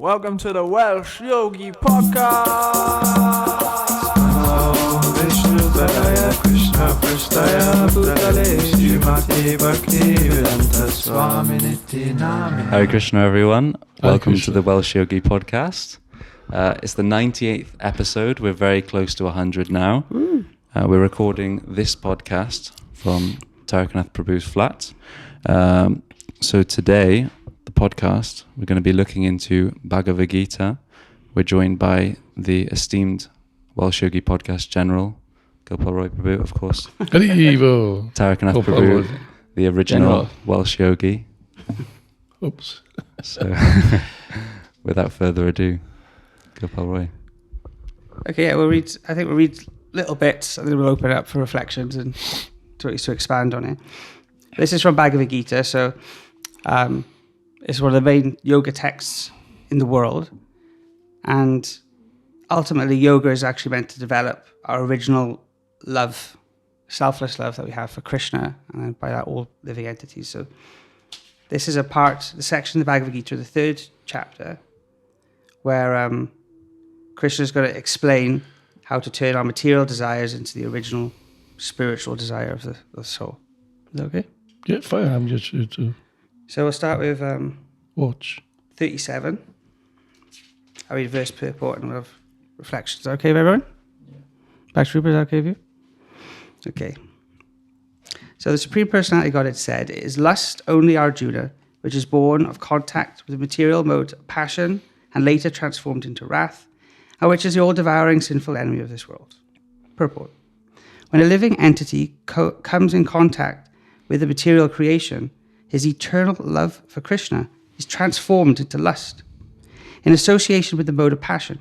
Welcome to the Welsh Yogi Podcast. Hare Krishna, everyone. Welcome to the Welsh Yogi Podcast. It's the 98th episode. We're very close to 100 now. We're recording this podcast from Tarakanatha Prabhu's flat. So today, the podcast, we're going to be looking into Bhagavad Gita. We're joined by the esteemed Welsh Yogi Podcast General, Gopala Prabhu, of course. Tarakanatha Prabhu, the original Welsh Yogi. Oops. So, without further ado, Gopal Roy. Okay, yeah, we'll read little bits and then we'll open it up for reflections and to expand on it. This is from Bhagavad Gita, so it's one of the main yoga texts in the world. And ultimately, yoga is actually meant to develop our original love, selfless love that we have for Krishna, and then by that, all living entities. So this is the section of the Bhagavad Gita, the third chapter, where Krishna is going to explain how to turn our material desires into the original spiritual desire of the soul. Is that okay? Yeah, fine. I'm just here to So we'll start with watch. 37. I'll read verse purport and we'll have reflections. Is that okay with everyone? Yeah. Bhakta-rupa, is that okay with you? Okay. So the Supreme Personality of Godhead said, "It is lust only, Arjuna, which is born of contact with the material mode of passion and later transformed into wrath, and which is the all-devouring sinful enemy of this world." Purport. When a living entity comes in contact with the material creation, his eternal love for Krishna is transformed into lust, in association with the mode of passion.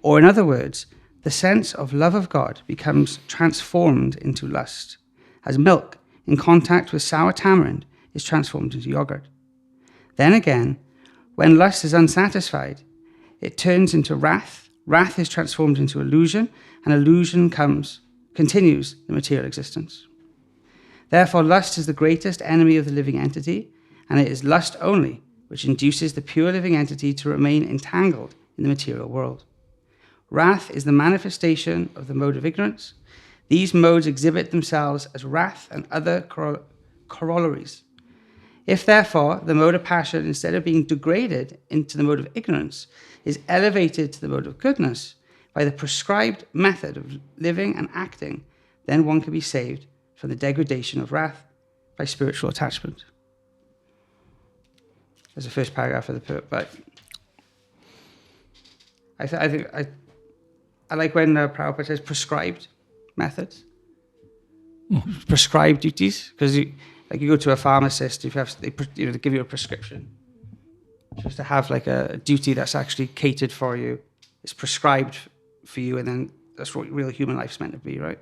Or in other words, the sense of love of God becomes transformed into lust, as milk in contact with sour tamarind is transformed into yogurt. Then again, when lust is unsatisfied, it turns into wrath. Wrath is transformed into illusion, and illusion continues the material existence. Therefore, lust is the greatest enemy of the living entity, and it is lust only which induces the pure living entity to remain entangled in the material world. Wrath is the manifestation of the mode of ignorance. These modes exhibit themselves as wrath and other corollaries. If, therefore, the mode of passion, instead of being degraded into the mode of ignorance, is elevated to the mode of goodness by the prescribed method of living and acting, then one can be saved from the degradation of wrath by spiritual attachment. There's the first paragraph of the book, but I like when Prabhupada says prescribed methods, prescribed duties, because you go to a pharmacist, they give you a prescription. Just to have like a duty that's actually catered for you, it's prescribed for you, and then that's what real human life's meant to be, right?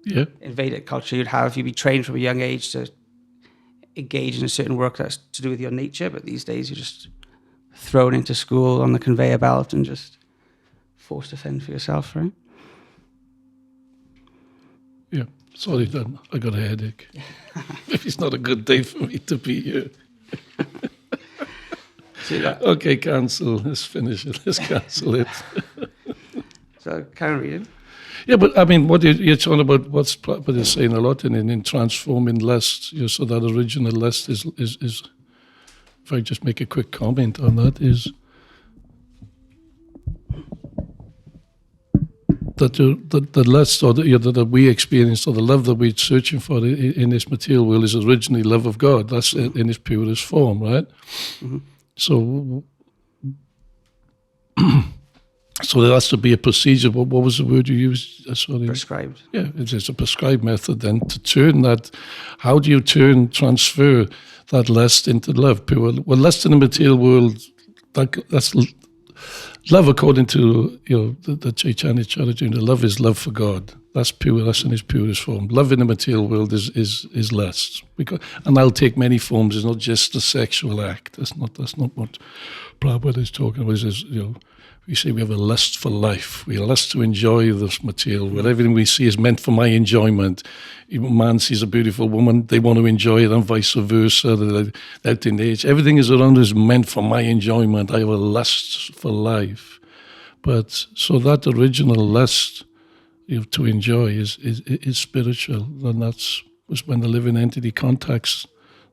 Yeah. In Vedic culture, you'd be trained from a young age to engage in a certain work that's to do with your nature, but these days you're just thrown into school on the conveyor belt and just forced to fend for yourself, right? Yeah. Sorry, Dan. I got a headache. Maybe it's not a good day for me to be here. See that? Okay, cancel. Let's finish it. Let's cancel it. So, carry on reading. Yeah, but I mean, what you're talking about, what's Prabhupada is saying a lot in transforming lust, so that original lust is, if I just make a quick comment on that, is that the lust or that we experience, or the love that we're searching for in this material world, is originally love of God. That's in its purest form, right? Mm-hmm. So there has to be a procedure. What was the word you used? Sorry. Prescribed. Yeah, it's a prescribed method then to turn that. How do you transfer that lust into love? Pure. Well, lust in the material world, that's love according to the Chaitanya Charity. The love is love for God. That's pure. That's in its purest form. Love in the material world is lust, and that'll take many forms. It's not just a sexual act. That's not what Prabhupada is talking about is, we say we have a lust for life. We lust to enjoy this material, where everything we see is meant for my enjoyment. Even a man sees a beautiful woman, they want to enjoy it, and vice versa. They're out in age. Everything is around us meant for my enjoyment. I have a lust for life. But so that original lust to enjoy is spiritual, and that's when the living entity contacts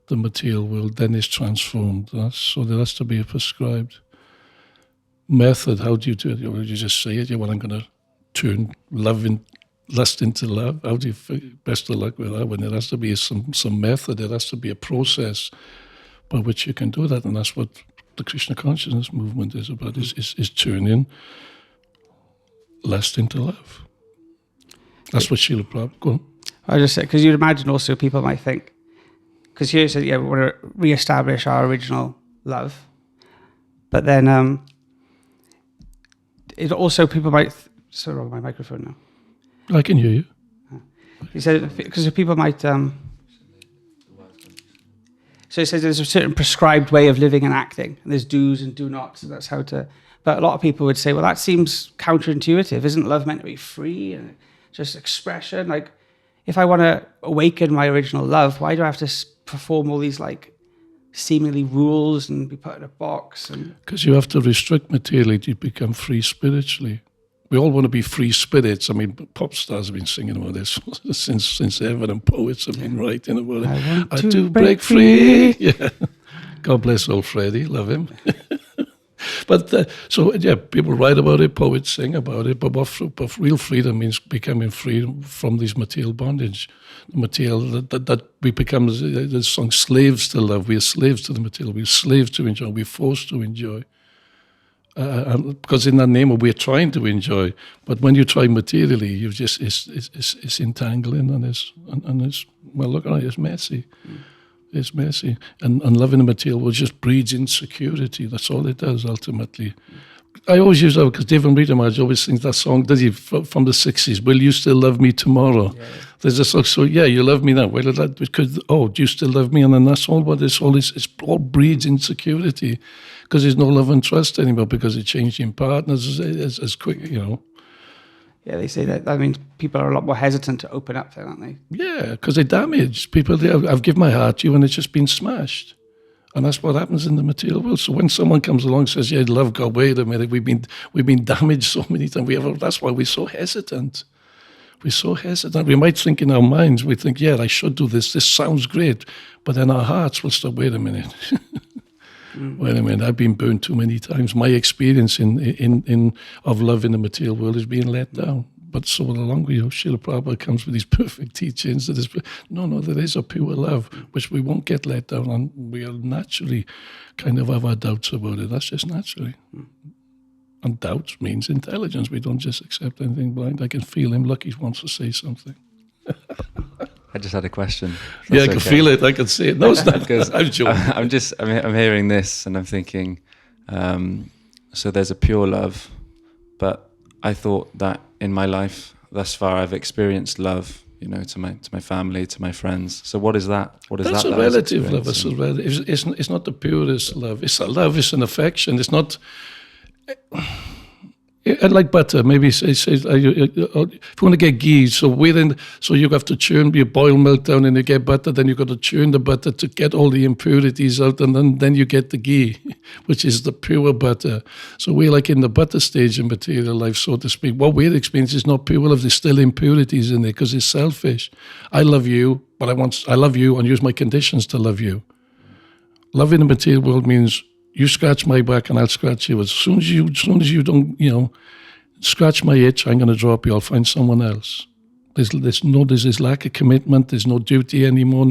the material world, then is transformed. So there has to be a prescribed method. How do you do it? You just say it. I'm going to turn lust into love. How do you? Best of luck with that. When there has to be some method, there has to be a process by which you can do that, and that's what the Krishna consciousness movement is about. Is turning lust into love. That's what Srila Prabhupada. Go on. I just said, because you'd imagine also people might think, because here it said, we want to re-establish our original love, but then it also people might. Sorry, wrong my microphone now. I can hear you. He said because people might. So he says there's a certain prescribed way of living and acting, and there's do's and do nots, and that's how to. But a lot of people would say, well, that seems counterintuitive. Isn't love meant to be free and just expression? Like, if I want to awaken my original love, why do I have to perform all these like seemingly rules and be put in a box? Because you have to restrict materially to become free spiritually. We all want to be free spirits. I mean, pop stars have been singing about this since ever, and poets have been writing about it. I want I to do break break free. Yeah. God bless old Freddie. Love him. But people write about it, poets sing about it. But real freedom means becoming free from these material bondage, the material that we become. The song "Slaves to Love." We are slaves to the material. We are slaves to enjoy. We're forced to enjoy. Because in that name we're trying to enjoy, but when you try materially, you just it's entangling and it's well, look at it, it's messy. It's messy, and loving the material will just breeds insecurity. That's all it does ultimately. I always use that because Devan Rita Maharaj always sings that song, does he, from the 60s, "Will you still love me tomorrow?" Yeah. There's a song, so yeah, you love me now. Well, do you still love me? And then that's all what it's all is. It all breeds insecurity because there's no love and trust anymore because it's changing partners as quick, Yeah, they say that means people are a lot more hesitant to open up then, aren't they? Yeah, because they damage people. I've given my heart to you and it's just been smashed. And that's what happens in the material world. So when someone comes along and says, "Yeah, love God," wait a minute, we've been damaged so many times. That's why we're so hesitant. We're so hesitant. We might think in our minds, we think, "Yeah, I should do this. This sounds great," but then our hearts will stop. Wait a minute. Wait a minute. I've been burned too many times. My experience of love in the material world is being let down. But so along with Srila Prabhupada comes with these perfect teachings that there is a pure love which we won't get let down, and we'll naturally kind of have our doubts about it. That's just naturally. And doubts means intelligence. We don't just accept anything blind. I can feel him. Look, he wants to say something. I just had a question. Yeah, I can feel it. I can see it. No, it's not. I'm joking. I'm hearing this and I'm thinking, so there's a pure love, but I thought that in my life thus far I've experienced love, to my family, to my friends. So what is that? What is That's that? That's a relative love. It's not the purest love. It's a love. It's an affection. It's not. Like butter, maybe say if you want to get ghee, so you have to churn, you boil milk down and you get butter, then you've got to churn the butter to get all the impurities out, and then you get the ghee, which is the pure butter. So we're like in the butter stage in material life, so to speak. What we're experiencing is not pure love, there's still impurities in there because it's selfish. I love you, but I love you and use my conditions to love you. Love in the material world means you scratch my back and I'll scratch you. As soon as you don't, scratch my itch, I'm going to drop you. I'll find someone else. There's this lack of commitment. There's no duty anymore.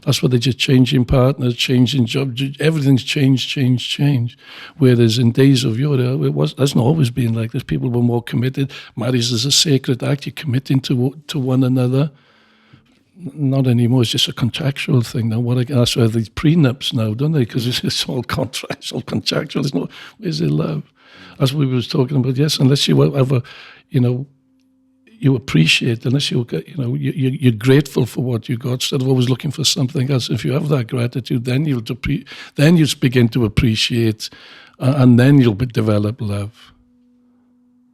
That's why they're just changing partners, changing jobs. Everything's changed. Whereas in days of yore, that's not always been like this. People were more committed. Marriage is a sacred act. You're committing to one another. Not anymore. It's just a contractual thing now. That's why these prenups now, don't they? Because it's all contractual. Where's the love? As we was talking about, yes. Unless you have you appreciate. Unless you're grateful for what you got, instead of always looking for something else. If you have that gratitude, then you'll begin to appreciate and then you'll develop love.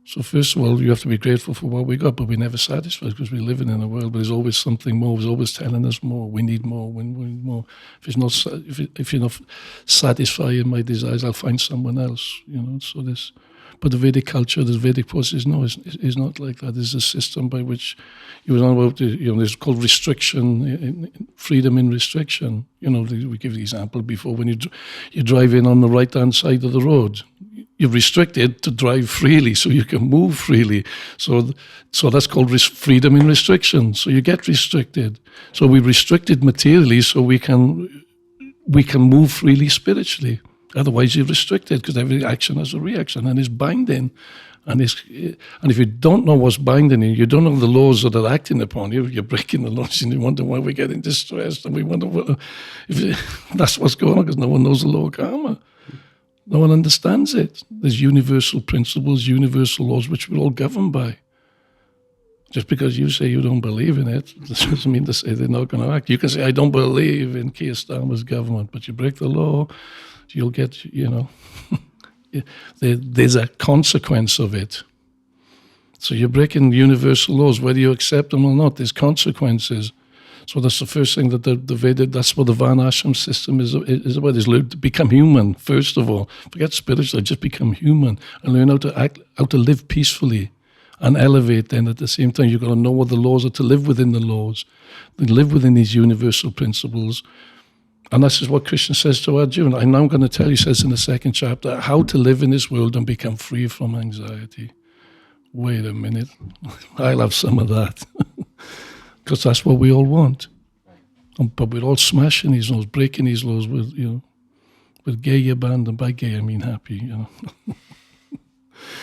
So first of all, you have to be grateful for what we got, but we're never satisfied because we're living in a world where there's always something more. There's always telling us more. We need more. We need more. If you're not satisfying my desires, I'll find someone else. So this. But the Vedic culture, the Vedic process, no, it's not like that. There's a system by which you were on about. It's called restriction, freedom in restriction. We give the example before when you drive in on the right hand side of the road. You're restricted to drive freely, so you can move freely. So that's called freedom in restriction. So you get restricted. So we're restricted materially, so we can move freely spiritually. Otherwise, you're restricted because every action has a reaction and it's binding. And if you don't know what's binding you don't know the laws that are acting upon you, you're breaking the laws and you wonder why we're getting distressed. And we wonder that's what's going on because no one knows the law of karma. No one understands it. There's universal principles, universal laws, which we're all governed by. Just because you say you don't believe in it, doesn't mean to say they're not going to act. You can say, I don't believe in Keir Starmer's government, but you break the law, you'll get, there's a consequence of it. So you're breaking universal laws, whether you accept them or not, there's consequences. So that's the first thing that the Veda, that's what the Varnashram system is about, is learn to become human, first of all. Forget spiritual, just become human and learn how to live peacefully and elevate then at the same time. You've got to know what the laws are, to live within the laws, to live within these universal principles. And this is what Krishna says to Arjuna. I'm now going to tell you, he says in the second chapter, how to live in this world and become free from anxiety. Wait a minute, I'll have some of that. Because that's what we all want. But we're all smashing these laws, breaking these laws with gay abandon. By gay, I mean happy,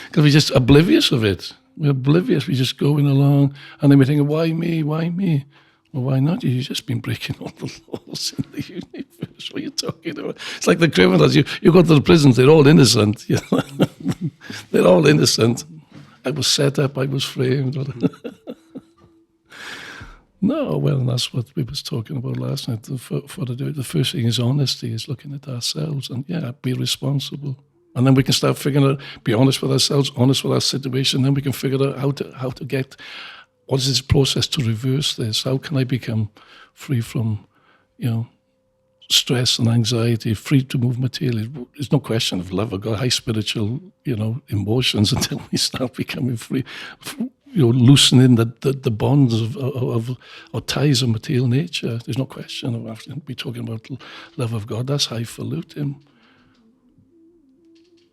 Because we're just oblivious of it. We're oblivious. We're just going along. And then we're thinking, why me? Why me? Well, why not? You've just been breaking all the laws in the universe. What are you talking about? It's like the criminals. You go to the prisons, they're all innocent. They're all innocent. I was set up, I was framed. No, well, that's what we was talking about last night. The first thing is honesty, is looking at ourselves and, be responsible. And then we can start figuring out, be honest with ourselves, honest with our situation. Then we can figure out how to get, what is this process to reverse this? How can I become free from, stress and anxiety, free to move materially? There's no question of love. I've got high spiritual, emotions until we start becoming free. Loosening the bonds of ties of material nature. There's no question of having to be talking about love of God. That's highfalutin.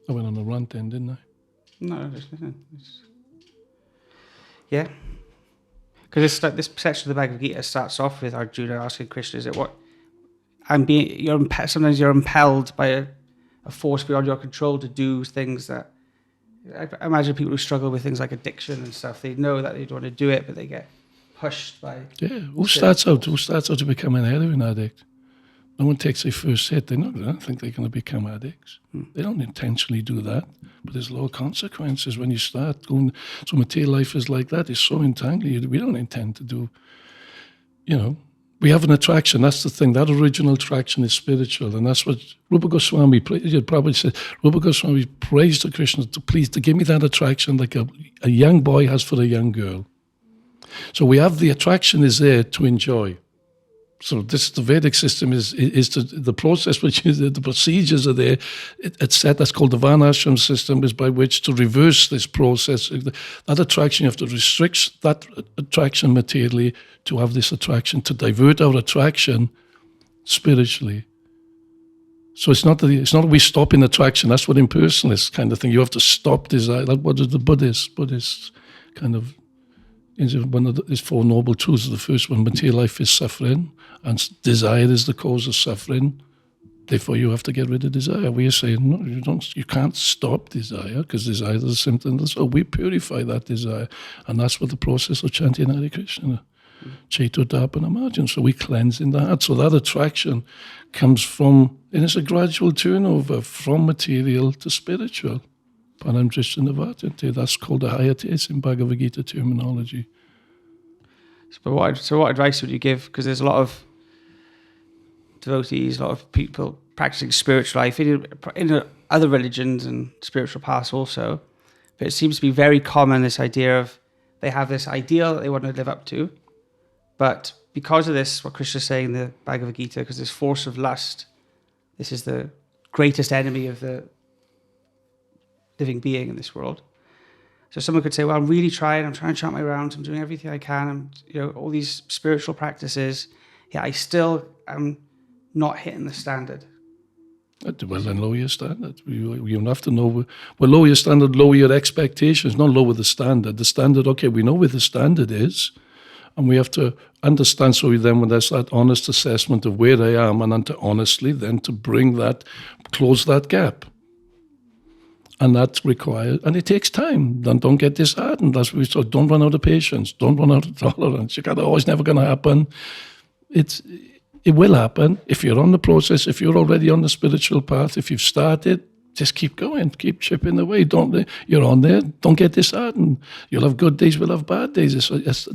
I went on a rant then, didn't I? No, yeah. Because this section of the Bhagavad Gita starts off with Arjuna asking Krishna, is it what? Sometimes you're impelled by a force beyond your control to do things that, I imagine people who struggle with things like addiction and stuff, they know that they don't want to do it, but they get pushed by... Yeah, who starts out to become an heroin addict? No one takes their first hit. They don't think they're going to become addicts. They don't intentionally do that, but there's low consequences when you start going... So material life is like that. It's so entangled. We don't intend to do... We have an attraction. That's the thing. That original attraction is spiritual, and that's what Rupa Goswami probably said. Rupa Goswami prays to Krishna to give me that attraction like a young boy has for a young girl. So we have the attraction is there to enjoy. So this the Vedic system is the process which is the procedures are there. It's set. That's called the Varnashram system, is by which to reverse this process. That attraction, you have to restrict that attraction materially to have this attraction, to divert our attraction spiritually. So it's not that we stop in attraction. That's what impersonalist kind of thing. You have to stop desire. Like what is the Buddhist kind of. One of these four noble truths. The first one, material life is suffering, and desire is the cause of suffering. Therefore, you have to get rid of desire. We are saying, no, you can't stop desire, because desire is a symptom. So we purify that desire, and that's what the process of chanting Hare Krishna, Cheto Darpana Marjan. So we cleanse in the heart. So that attraction comes from, and it's a gradual turnover from material to spiritual. Param Drishta Navartante. That's called a higher taste in Bhagavad Gita terminology. So what advice would you give? Because there's a lot of devotees, a lot of people practicing spiritual life in other religions and spiritual paths also, but it seems to be very common, this idea of they have this ideal that they want to live up to, but because of this, what Krishna is saying in the Bhagavad Gita, because this force of lust, this is the greatest enemy of the living being in this world. So someone could say, well, I'm really trying, I'm trying to chant my rounds, I'm doing everything I can, I'm, all these spiritual practices, I still am not hitting the standard. Well, then lower your standard. You have to know, well, lower your standard, lower your expectations, not lower the standard. The standard, okay, we know where the standard is, and we have to understand, so then when there's that honest assessment of where I am, and then to honestly then to bring that, close that gap. And that requires, and it takes time. Then don't get disheartened. That's what we said. Don't run out of patience. Don't run out of tolerance. You got, oh, it's never going to happen. It will happen if you're on the process, if you're already on the spiritual path, if you've started, just keep going, keep chipping away. You're on there. Don't get disheartened. You'll have good days, we'll have bad days.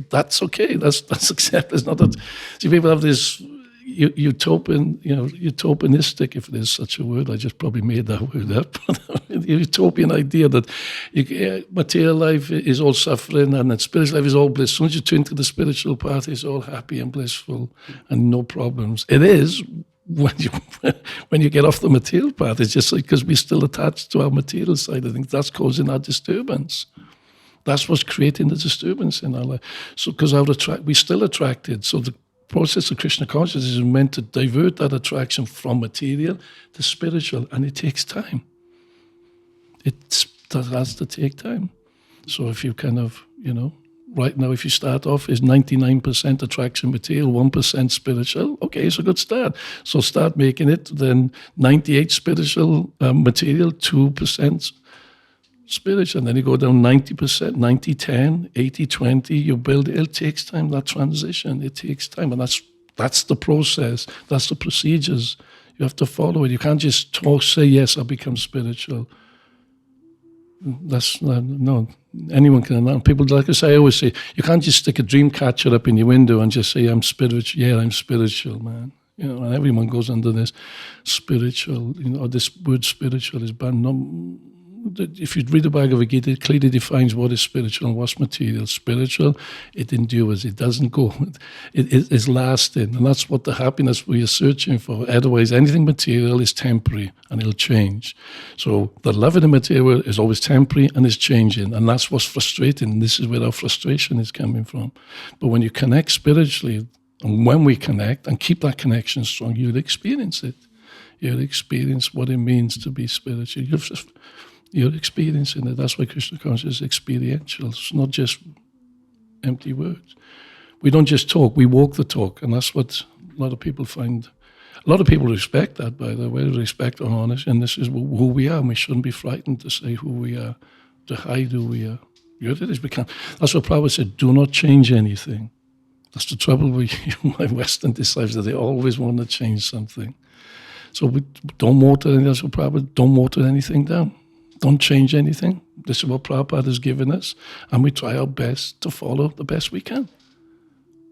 That's okay. That's accepted. It's not that. See, people have this utopianistic, if there's such a word. I just probably made that word up. Utopian idea that material life is all suffering and that spiritual life is all bliss. As soon as you turn to the spiritual path, it's all happy and blissful and no problems. It is when you get off the material path. It's just because we're still attached to our material side. I think that's causing our disturbance. That's what's creating the disturbance in our life. So because we're still attracted. So the process of Krishna consciousness is meant to divert that attraction from material to spiritual, and it takes time. It has to take time. So if you kind of, right now, if you start off is 99% attraction material, 1% spiritual, okay, it's a good start. So start making it then 98 spiritual material, 2% spiritual, and then you go down 90%, 90-10, 80-20, you build it. It takes time, that transition, it takes time, and that's the process, that's the procedures. You have to follow it. You can't just say, yes, I'll become spiritual. That's no, anyone can. People, like I always say, you can't just stick a dream catcher up in your window and just say, I'm spiritual. Yeah, I'm spiritual, man. And everyone goes under this spiritual, this word spiritual is banned. If you read the Bhagavad Gita, it clearly defines what is spiritual and what's material. Spiritual, it endures, it doesn't go, it is lasting, and that's what the happiness we are searching for. Otherwise, anything material is temporary and it'll change. So the love of the material is always temporary and is changing, and that's what's frustrating. This is where our frustration is coming from. But when you connect spiritually, and when we connect and keep that connection strong, you'll experience it. You'll experience what it means to be spiritual. You're experiencing it. That's why Krishna consciousness is experiential. It's not just empty words. We don't just talk, we walk the talk. And that's what a lot of people find. A lot of people respect that, by the way, respect and honesty. And this is who we are. And we shouldn't be frightened to say who we are, to hide who we are. That's what Prabhupada said, do not change anything. That's the trouble with my Western disciples, that they always want to change something. So we don't water anything. That's what Prabhupada, don't water anything down. Don't change anything. This is what Prabhupada has given us, and we try our best to follow the best we can.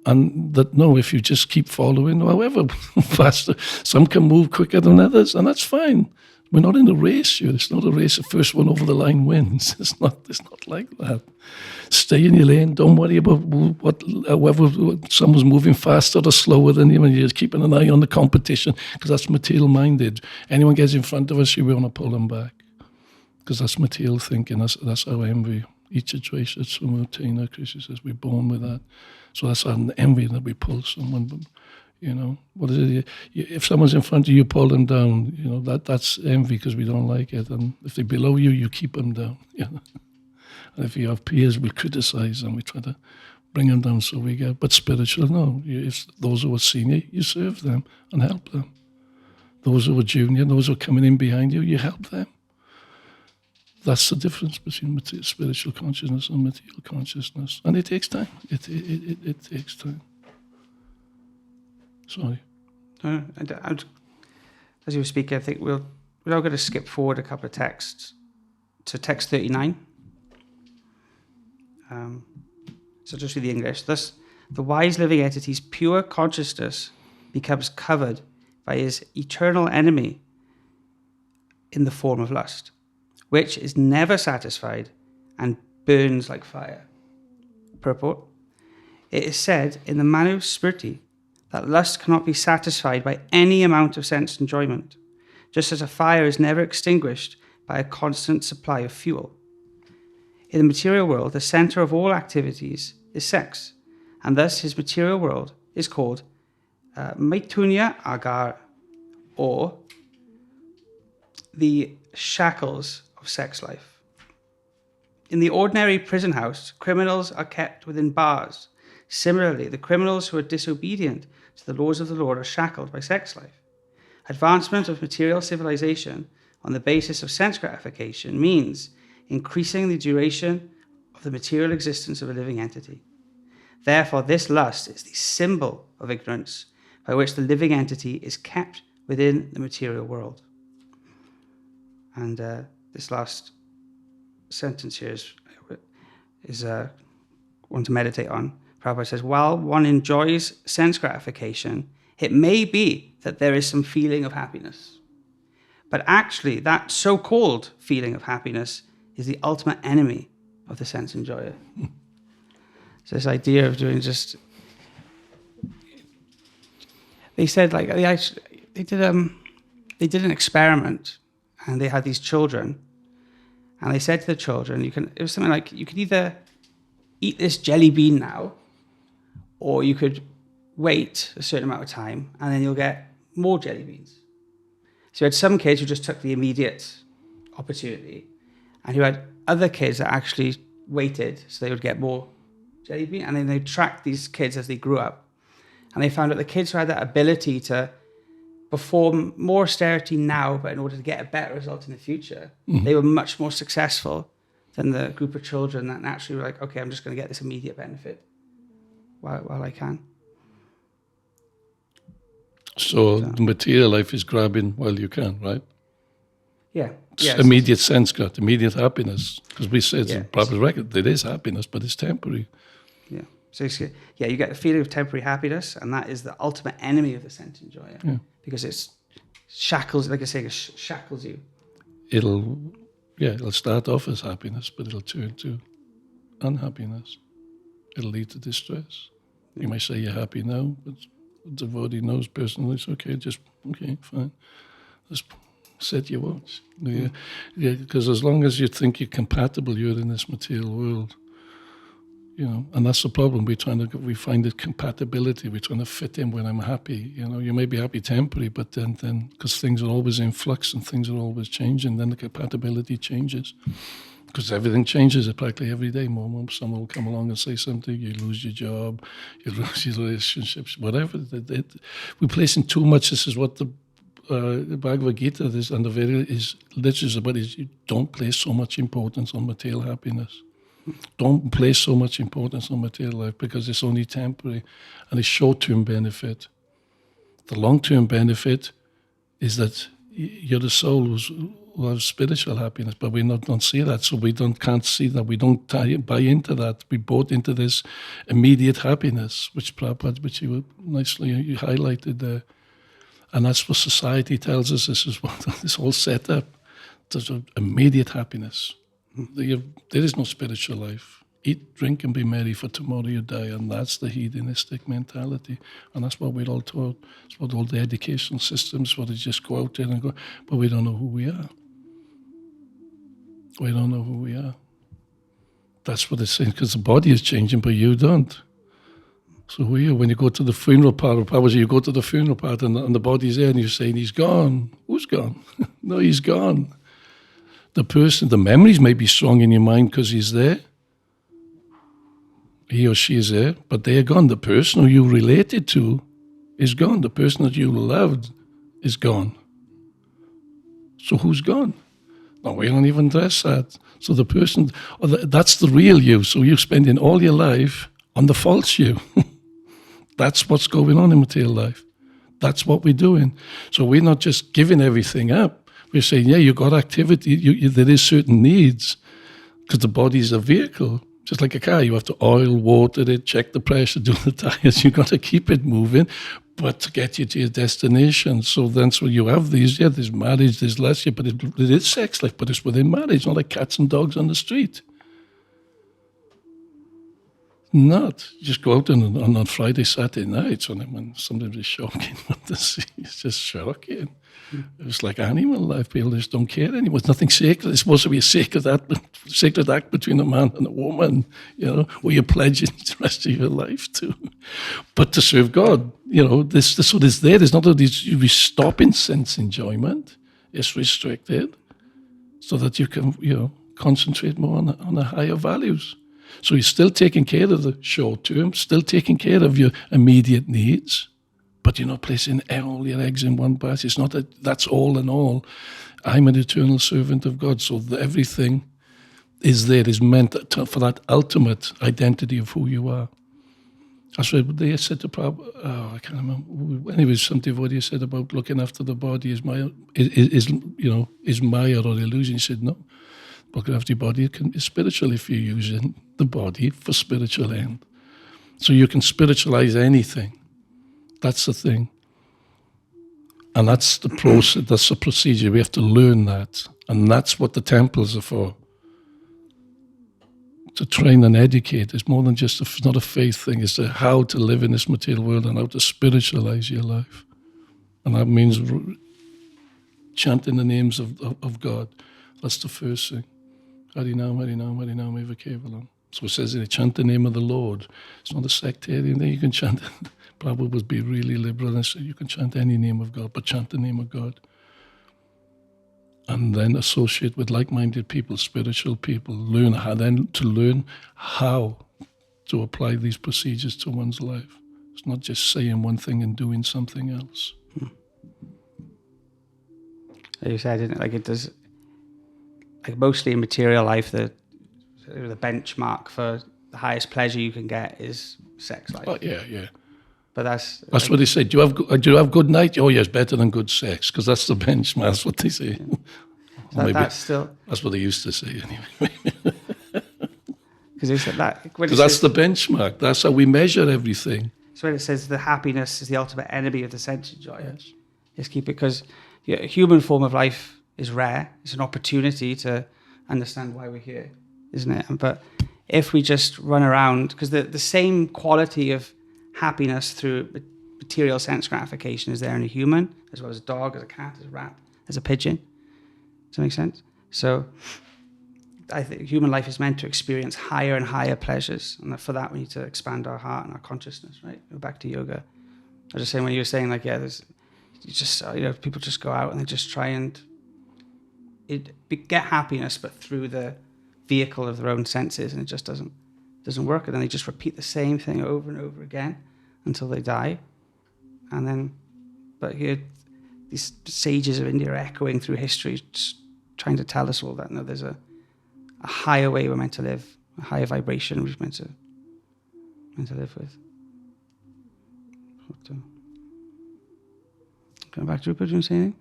And if you just keep following, however faster, some can move quicker than others, and that's fine. We're not in a race here. It's not a race. The first one over the line wins. It's not like that. Stay in your lane. Don't worry about whether someone's moving faster or slower than you, and you're just keeping an eye on the competition, because that's material-minded. Anyone gets in front of us, you want to pull them back. Because that's material thinking, that's our envy. Each situation, Sumutena, Krishna says, we're born with that. So that's our envy that we pull someone, what is it? If someone's in front of you, pull them down, that's envy because we don't like it. And if they're below you, you keep them down, And if you have peers, we criticize them, we try to bring them down so we get, but spiritual, no. If those who are senior, you serve them and help them. Those who are junior, those who are coming in behind you, you help them. That's the difference between spiritual consciousness and material consciousness. And it takes time. It takes time. Sorry. As you were speaking, I think we're now going to skip forward a couple of texts to text 39. So just read the English. Thus, the wise living entity's pure consciousness becomes covered by his eternal enemy, in the form of lust, which is never satisfied and burns like fire. Purport. It is said in the Manu Smriti that lust cannot be satisfied by any amount of sense enjoyment, just as a fire is never extinguished by a constant supply of fuel. In the material world, the center of all activities is sex, and thus his material world is called Maitunya Agar, or the shackles of sex life. In the ordinary prison house, criminals are kept within bars. Similarly, the criminals who are disobedient to the laws of the Lord are shackled by sex life. Advancement of material civilization on the basis of sense gratification means increasing the duration of the material existence of a living entity. Therefore, this lust is the symbol of ignorance by which the living entity is kept within the material world. And this last sentence here is one to meditate on. Prabhupada says, while one enjoys sense gratification, it may be that there is some feeling of happiness. But actually, that so-called feeling of happiness is the ultimate enemy of the sense enjoyer. So this idea of doing just... They said, like, they did an experiment, and they had these children, and they said to the children, it was something like, you could either eat this jelly bean now, or you could wait a certain amount of time, and then you'll get more jelly beans. So you had some kids who just took the immediate opportunity, and you had other kids that actually waited so they would get more jelly beans, and then they tracked these kids as they grew up. And they found that the kids who had that ability to perform more austerity now, but in order to get a better result in the future, they were much more successful than the group of children that naturally were like, okay, I'm just going to get this immediate benefit while I can. So the material life is grabbing while you can, right? Yeah. It's yes. immediate sense growth, immediate happiness. Because we said Yeah. in Prabhupada's record, it is happiness, but it's temporary. Yeah. So you get the feeling of temporary happiness, and that is the ultimate enemy of the sense enjoyer. Yeah. Because it's shackles, like I say, it shackles you. It'll start off as happiness, but it'll turn to unhappiness. It'll lead to distress. You might say you're happy now, but the devotee knows personally, it's okay, fine. Just set your watch. Yeah, because as long as you think you're compatible, you're in this material world. And that's the problem. We find it compatibility. We're trying to fit in when I'm happy. You may be happy temporary, but then because things are always in flux and things are always changing, then the compatibility changes. Because everything changes practically every day. Someone will come along and say something, you lose your job, you lose your relationships, whatever. We're placing too much. This is what the Bhagavad Gita is, and the very is literally about is you don't place so much importance on material happiness. Don't place so much importance on material life because it's only temporary and it's short-term benefit. The long-term benefit is that you're the soul who has spiritual happiness, but we don't see that, so can't see that. We don't buy into that. We bought into this immediate happiness, which Prabhupada, which you highlighted there, and that's what society tells us. This is what this whole setup. There's immediate happiness. There is no spiritual life. Eat, drink, and be merry, for tomorrow you die. And that's the hedonistic mentality. And that's what we're all taught. It's what all the educational systems, what they just go out there and go, but we don't know who we are. We don't know who we are. That's what it's saying, because the body is changing, but you don't. So who are you? When you go to the funeral part, probably you go to the funeral part and the body's there and you're saying, he's gone. Who's gone? No, he's gone. The memories may be strong in your mind because he's there. He or she is there, but they're gone. The person who you related to is gone. The person that you loved is gone. So who's gone? No, we don't even address that. So the person, that's the real you. So you're spending all your life on the false you. That's what's going on in material life. That's what we're doing. So we're not just giving everything up. We're saying, yeah, you got activity, there is certain needs, because the body is a vehicle, Just like a car, you have to oil, water it, check the pressure, do the tires. You've got to keep it moving, but to get you to your destination. So you have these, there's marriage, there's less, but it is sex life, but it's within marriage, not like cats and dogs on the street. Not. You just go out on Friday, Saturday nights when sometimes it's shocking what to see. It's just shocking. It's like animal life. People just don't care anymore. It's nothing sacred. It's supposed to be a sacred act between a man and a woman, where you're pledging the rest of your life to. But to serve God, this what is there. There's not that we stop in sense enjoyment. It's restricted so that you can, concentrate more on the higher values. So you're still taking care of the short term, still taking care of your immediate needs, but you're not placing all your eggs in one basket. It's not that's all in all. I'm an eternal servant of God, so everything is meant for that ultimate identity of who you are. That's what they said to Prabhupada. I can't remember. Anyway, some devotee said about looking after the body is Maya or illusion. He said no. Looking after your body is spiritual if you're using the body for spiritual end. So you can spiritualize anything. That's the thing. And that's the process, that's the procedure. We have to learn that. And that's what the temples are for. To train and educate. It's more than just, it's not a faith thing. It's how to live in this material world and how to spiritualize your life. And that means chanting the names of God. That's the first thing. Harinam, Harinam, Harinam, Eva Kevalam. So it says, chant the name of the Lord. It's not a sectarian thing. You can chant. Prabhupada would be really liberal and say, you can chant any name of God, but chant the name of God. And then associate with like-minded people, spiritual people. Learn how to apply these procedures to one's life. It's not just saying one thing and doing something else. You said, didn't it? Like it does. Like mostly in material life, the benchmark for the highest pleasure you can get is sex life. Oh, yeah. But that's what they say. Do you have good night? Oh, yes, better than good sex, because that's the benchmark. That's what they say. So that's what they used to say anyway. Because they said that. Because that's the benchmark. That's how we measure everything. So when it says the happiness is the ultimate enemy of the sense enjoyer, just keep it, because a human form of life is rare. It's an opportunity to understand why we're here, isn't it? But if we just run around, because the same quality of happiness through material sense gratification is there in a human, as well as a dog, as a cat, as a rat, as a pigeon. Does that make sense? So I think human life is meant to experience higher and higher pleasures, and for that we need to expand our heart and our consciousness, right? Go back to yoga. I was just saying, when you were saying, like, people just go out and they just try and get happiness, but through the vehicle of their own senses, and it just doesn't work. And then they just repeat the same thing over and over again until they die. And then, but here, these sages of India are echoing through history, just trying to tell us all that there's a higher way we're meant to live, a higher vibration we're meant to live with. Going back to Rupert, do you want to say anything?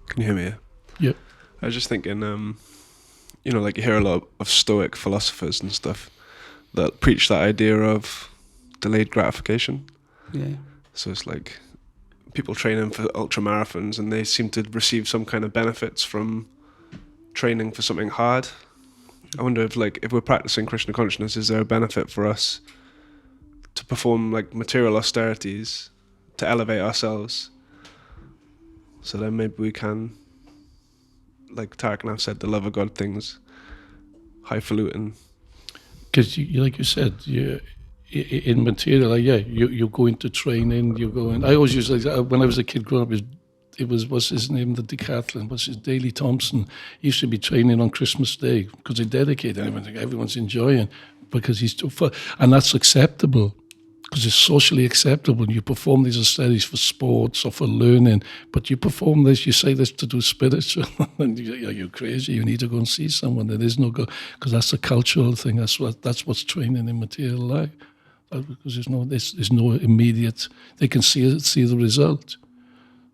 Can you hear me? Yep. I was just thinking, like you hear a lot of Stoic philosophers and stuff that preach that idea of delayed gratification. Yeah. So it's like people training for ultra marathons and they seem to receive some kind of benefits from training for something hard. I wonder if we're practicing Krishna consciousness, is there a benefit for us to perform like material austerities to elevate ourselves? So then maybe we can, like Tarakanatha said, the love of God things, highfalutin. Because like you said, in material, you go into training, I always use, when I was a kid growing up, it was what's his name, the decathlon, what's his, Daley Thompson. He used to be training on Christmas Day because they dedicate everything. Everyone's enjoying because he's too fun. And that's acceptable because it's socially acceptable. And you perform these studies for sports or for learning, but you perform this, you say this to do spiritual, and you're crazy. You need to go and see someone. There is no God, because that's a cultural thing. That's what's training in material life. Because there's no immediate. They can see the result.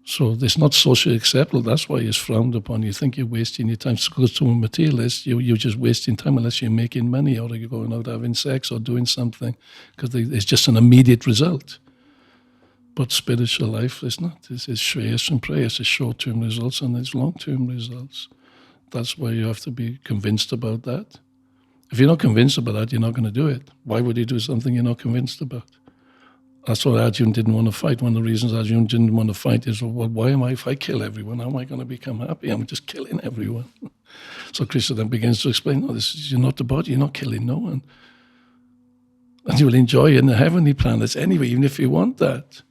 So it's not socially acceptable. That's why it's frowned upon. You think you're wasting your time. Because to a materialist, you're just wasting time unless you're making money or you're going out having sex or doing something, because it's just an immediate result. But spiritual life is not. It's shreyas and prayers. It's short-term results and it's long-term results. That's why you have to be convinced about that. If you're not convinced about that, you're not going to do it. Why would you do something you're not convinced about? That's why Arjuna didn't want to fight. One of the reasons Arjuna didn't want to fight is, well, why am I, if I kill everyone, how am I going to become happy? I'm just killing everyone. So Krishna then begins to explain, no, you're not the body, you're not killing no one. And you will enjoy it in the heavenly planets anyway, even if you want that.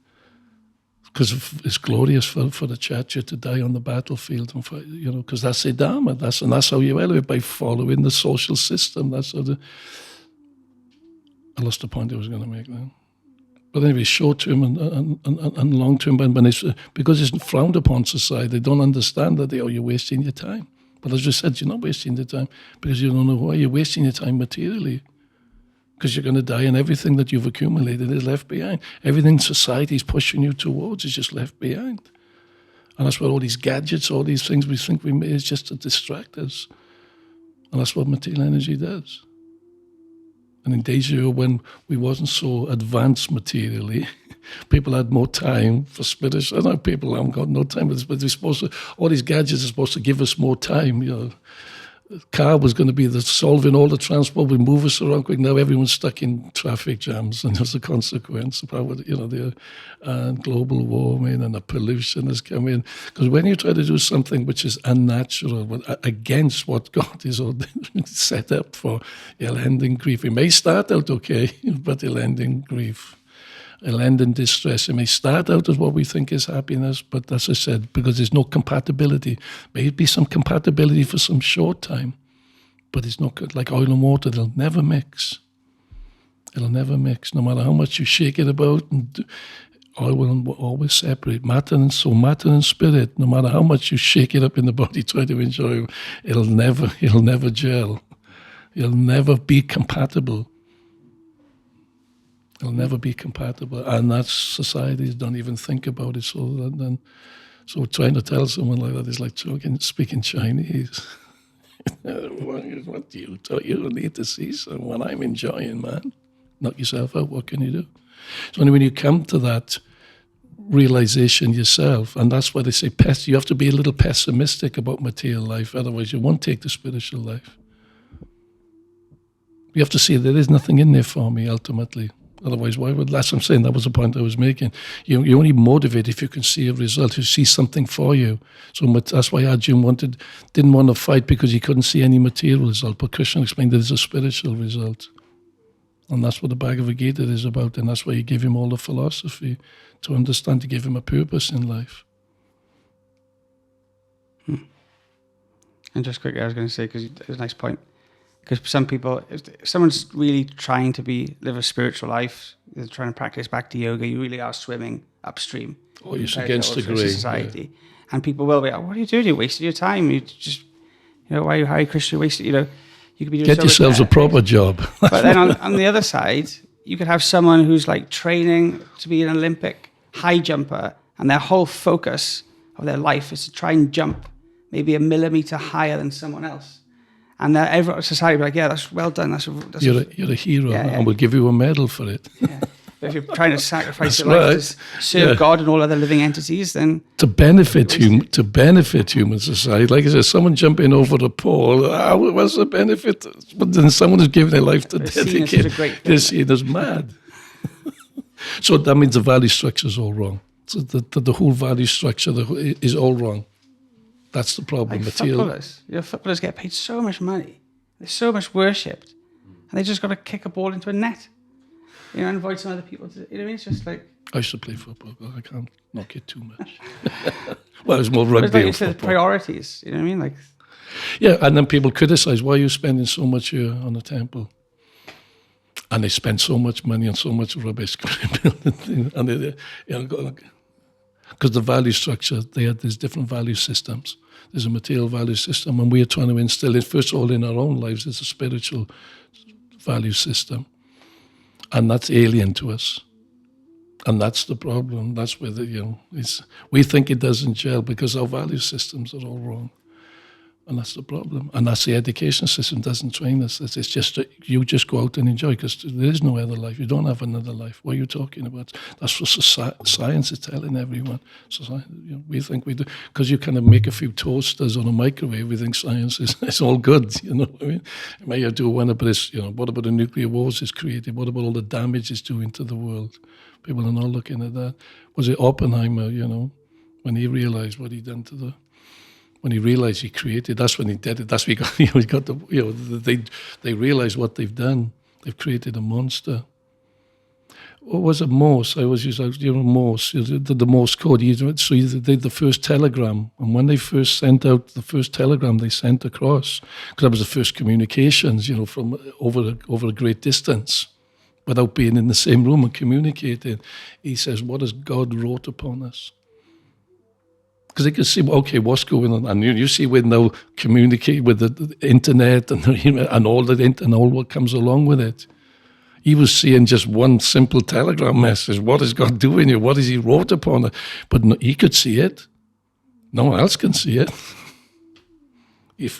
Because it's glorious for the Kshatriya to die on the battlefield, and for, because that's the Dharma. And that's how you elevate, by following the social system. That's how I lost the point I was going to make then. But anyway, short-term and long-term, because it's frowned upon society, they don't understand that you're wasting your time. But as I said, you're not wasting your time because you don't know why you're wasting your time materially. Because you're going to die and everything that you've accumulated is left behind. Everything society is pushing you towards is just left behind. And that's what all these gadgets, all these things we think we made is just to distract us. And that's what material energy does. And in days ago when we wasn't so advanced materially, people had more time for spiritual. I know people haven't got no time, but they're supposed to, all these gadgets are supposed to give us more time, Car was going to be solving all the transport, we move us around quick. Now everyone's stuck in traffic jams, and as a consequence, probably, the global warming and the pollution has come in. Because when you try to do something which is unnatural, against what God is set up for, you'll end in grief. It may start out okay, but you'll end in grief. It'll end in distress. It may start out as what we think is happiness, but as I said, because there's no compatibility. Maybe some compatibility for some short time, but it's not like oil and water. They'll never mix. It'll never mix. No matter how much you shake it about, and oil will always separate. Matter and soul, matter and spirit, no matter how much you shake it up in the body, try to enjoy it, it'll never gel. It'll never be compatible. It'll never be compatible, and that societies don't even think about it. So trying to tell someone like that is like speaking Chinese. What do you do? You need to see someone. I'm enjoying, man. Knock yourself out. What can you do? So when you come to that realization yourself, and that's why they say you have to be a little pessimistic about material life, otherwise you won't take the spiritual life. You have to see there is nothing in there for me ultimately. Otherwise, why would? That's what I'm saying. That was the point I was making. You only motivate if you can see a result, you see something for you. So that's why Arjuna didn't want to fight, because he couldn't see any material result. But Krishna explained that it's a spiritual result. And that's what the Bhagavad Gita is about. And that's why you give him all the philosophy to understand, to give him a purpose in life. And just quickly, I was going to say, because it was a nice point. Because some people, if someone's really trying to live a spiritual life, they're trying to practice Bhakti yoga, you really are swimming upstream. Oh, you're against the grain. Society. Yeah. And people will be like, what are you doing? You're wasting your time. You just, why are you Hare Krishna wasting, you could be doing Get yourselves a proper job. But then on the other side, you could have someone who's like training to be an Olympic high jumper, and their whole focus of their life is to try and jump maybe a millimeter higher than someone else. And every society will be like, yeah, that's well done. You're a hero, and we'll give you a medal for it. Yeah. But if you're trying to sacrifice your life to serve God and all other living entities, then to benefit human society, like I said, someone jumping over the pole, what's the benefit? But then someone is giving their life to dedicate. They're seen as mad. So that means the value structure is all wrong. So the whole value structure is all wrong. That's the problem. Like footballers get paid so much money. They're so much worshipped. And they just got to kick a ball into a net. And avoid some other people. You know what I mean? It's just like... I used to play football, but I can't knock it too much. Well, it's more rugby or football. It's the priorities. You know what I mean? Like... Yeah, and then people criticize, why are you spending so much here on the temple? And they spend so much money on so much rubbish. And because the value structure, there's different value systems. There's a material value system, and we are trying to instill it, first of all, in our own lives. It's a spiritual value system. And that's alien to us. And that's the problem. That's where we think it doesn't gel because our value systems are all wrong. And that's the problem. And that's the education system doesn't train us. It's just that you just go out and enjoy because there is no other life. You don't have another life. What are you talking about? That's what science is telling everyone. So we think we do. Because you kind of make a few toasters on a microwave, we think science is all good. You know what I mean? You may do one, but it's, what about the nuclear wars it's created? What about all the damage it's doing to the world? People are not looking at that. Was it Oppenheimer, when he realized what he'd done to when he realized he created, that's when he did it. That's when he got they realized what they've done. They've created a monster. What was it, Morse? I always use, Morse, the Morse code. So they did the first telegram. And when they first sent out the first telegram they sent across, because that was the first communications, from over a great distance, without being in the same room and communicating, he says, what has God wrought upon us? Because they can see, okay, what's going on, and you see when they'll communicate with the internet and all and all what comes along with it. He was seeing just one simple telegram message. What is God doing here? What has He wrought upon it? But he could see it. No one else can see it.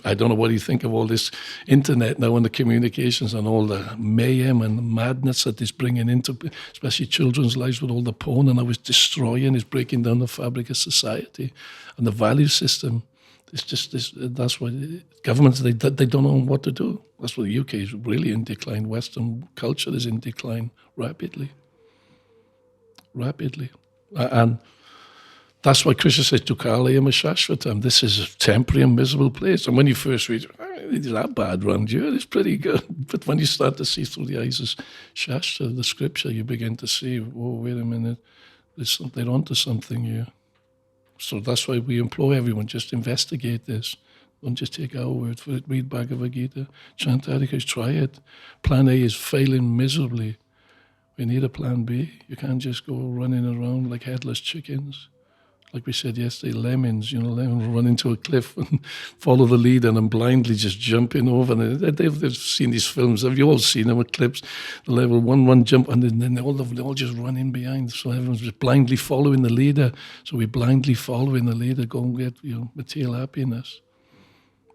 I don't know what you think of all this internet now and the communications and all the mayhem and madness that is bringing into, especially children's lives with all the porn and how it's destroying, it's breaking down the fabric of society and the value system. It's just this. That's why governments they don't know what to do. That's why the UK is really in decline. Western culture is in decline rapidly, and. That's why Krishna says, Tukalayam Shashvatam. This is a temporary and miserable place. And when you first read, it's that bad around you, it's pretty good. But when you start to see through the eyes of Shastra, the scripture, you begin to see, wait a minute, they're onto something here. So that's why we implore everyone, just investigate this. Don't just take our word for it. Read Bhagavad Gita, chant Harikas, try it. Plan A is failing miserably. We need a plan B. You can't just go running around like headless chickens. Like we said yesterday, lemons run into a cliff and follow the leader and blindly just jumping over. And they've seen these films. Have you all seen them with clips? The level one jump, and then they all just run in behind. So everyone's just blindly following the leader. So we're blindly following the leader, go and get material happiness.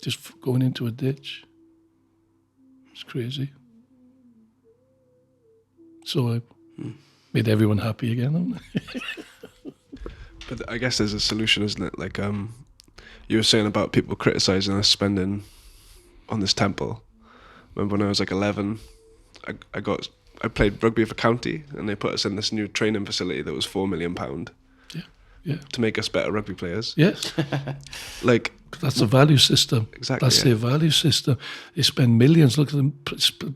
Just going into a ditch. It's crazy. So I made everyone happy again. But I guess there's a solution, isn't it? Like you were saying about people criticizing us spending on this temple. Remember when I was like 11, I played rugby for county, and they put us in this new training facility that was £4 million. Yeah. To make us better rugby players. Yes. Like that's the value system. Exactly. That's their value system. They spend millions. Look at them.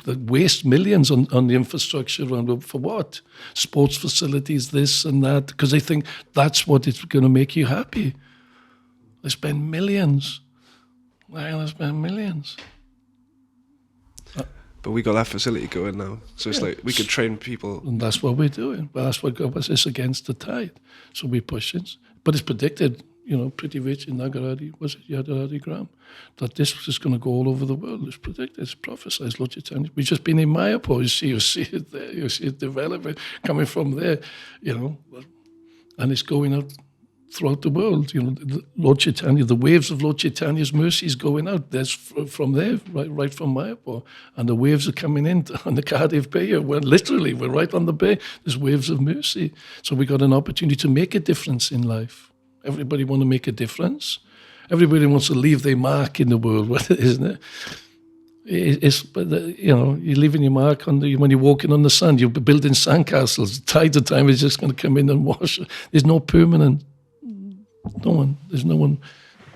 They waste millions on the infrastructure around. For what? Sports facilities, this and that, because they think that's what it's going to make you happy. They spend millions. Why they spend millions? But we got that facility going now, so it's like we could train people. And that's what we're doing. Well, that's what Gopala is against the tide. So we're pushing. But it's predicted, pretty rich in Yadharadi Gram, that this is going to go all over the world. It's predicted, it's prophesied. Lord Chaitanya. We've just been in Mayapur. You see it there. You see it developing, coming from there, and it's going out throughout the world. Lord Chaitanya, the waves of Lord Chaitanya's mercy is going out. There's from there, right from Mayapur. And the waves are coming in on the Cardiff Bay. We're right on the bay. There's waves of mercy. So we got an opportunity to make a difference in life. Everybody want to make a difference. Everybody wants to leave their mark in the world, isn't it? You're leaving your mark when you're walking on the sand. You're building sandcastles. Tide of time is just going to come in and wash. There's no permanent. There's no one,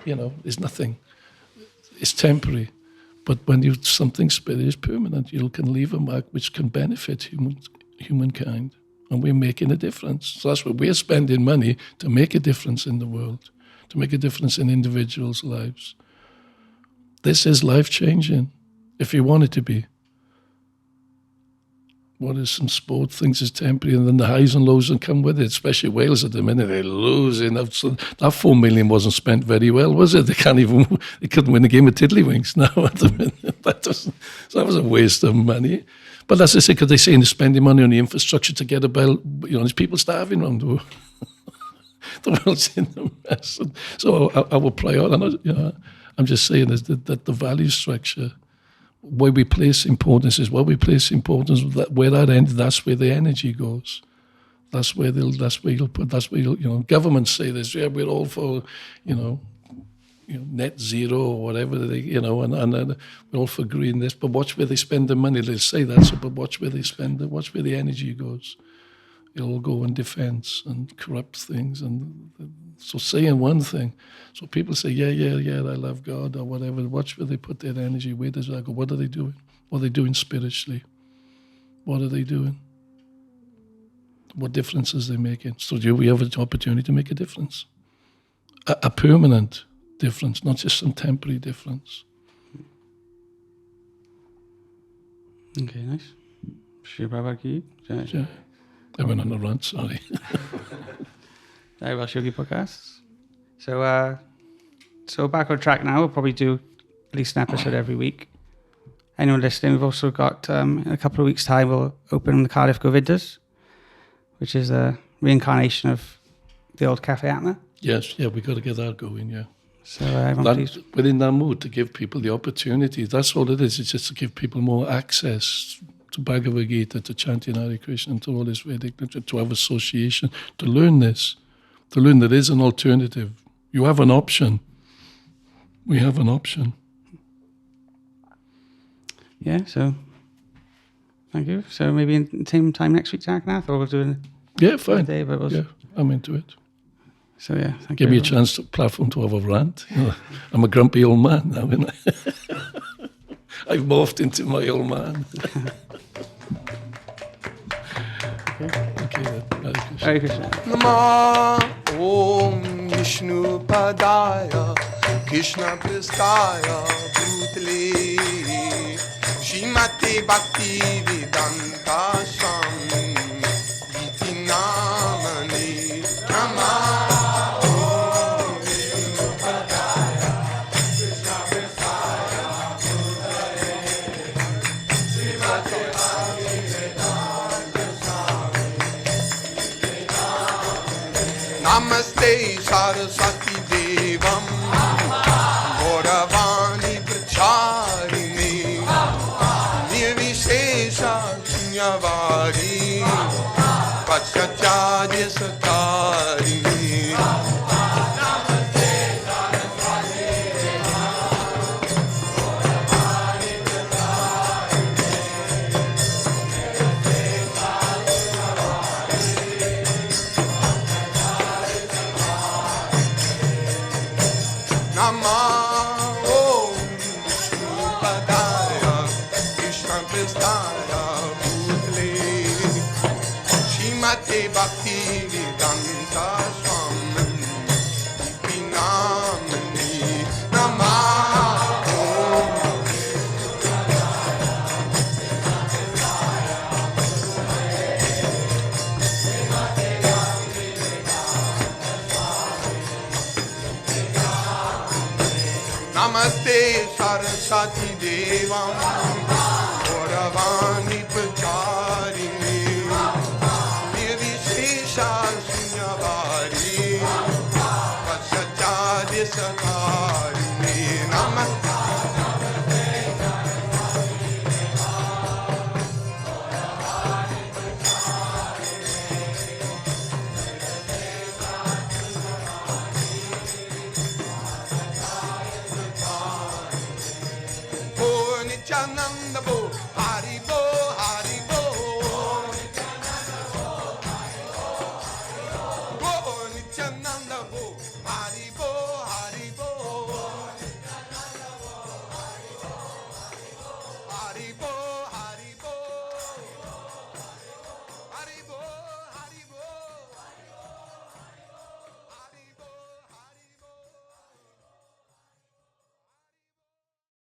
there's nothing. It's temporary. But when something is permanent, you can leave a mark which can benefit humankind. And we're making a difference. So that's what we're spending money to make a difference in the world, to make a difference in individuals' lives. This is life-changing, if you want it to be. what is some sport, things is temporary, and then the highs and lows that come with it, especially Wales at the minute, they're losing. So that 4 million wasn't spent very well, was it? They couldn't win a game of tiddlywinks now at the minute. So that was a waste of money. But as I say, because they're saying they're spending money on the infrastructure to get there's people starving around the world. The world's in a mess. So our priority, I'm just saying is that the value structure, where we place importance is where we place importance. Where that ends, that's where the energy goes. That's where you'll put. Governments say this. Yeah, we're all for, net zero or whatever and we're all for green this. But watch where they spend the money. They'll say that. So, but watch where they spend it. Watch where the energy goes. It'll all go in defence and corrupt things. And so saying one thing, so people say, yeah, I love God or whatever. Watch where they put their energy. Where does that go? What are they doing? What are they doing spiritually? What are they doing? What differences are they making? So do we have an opportunity to make a difference? A permanent difference, not just some temporary difference. Okay, nice. Shri Bhagavad Gita. Yeah. I went on a rant, sorry. Welsh Yogi Podcast. So back on track now. We'll probably do at least an episode every week. Anyone listening, we've also got, in a couple of weeks' time, we'll open the Cardiff Govindas, which is a reincarnation of the old Cafe Atma. Yes, we got to get that going, yeah. So everyone within that mood, to give people the opportunity, that's all it is. It's just to give people more access to Bhagavad Gita, to chanting Hare Krishna, to all this Vedic literature, to have association, to learn this, to learn there is an alternative. You have an option. We have an option. Yeah, so thank you. So maybe in same time next week, Tarakanatha, or we'll do fine. Day, but yeah, I'm into it. So yeah, thank you. Give me a chance to platform to have a rant. I'm a grumpy old man now, isn't I? I've morphed into my old man. Okay then. Hare Krishna. Nama Om Vishnu Padaya Krishna Pristaya Bhutale Shrimate Bhakti Vedanta Swami Iti Namane Nama Namaste Saraswati Devam Gauravani Pracharini Nirvishesha Shinyavari Pachatyaja Satarini Bhakti Vedanta Swami Iti Namane Namah Namaste Saraswati Devam Gauravani Pracharini Shinyavari Pachatyaja Satarini Namaste Nityananda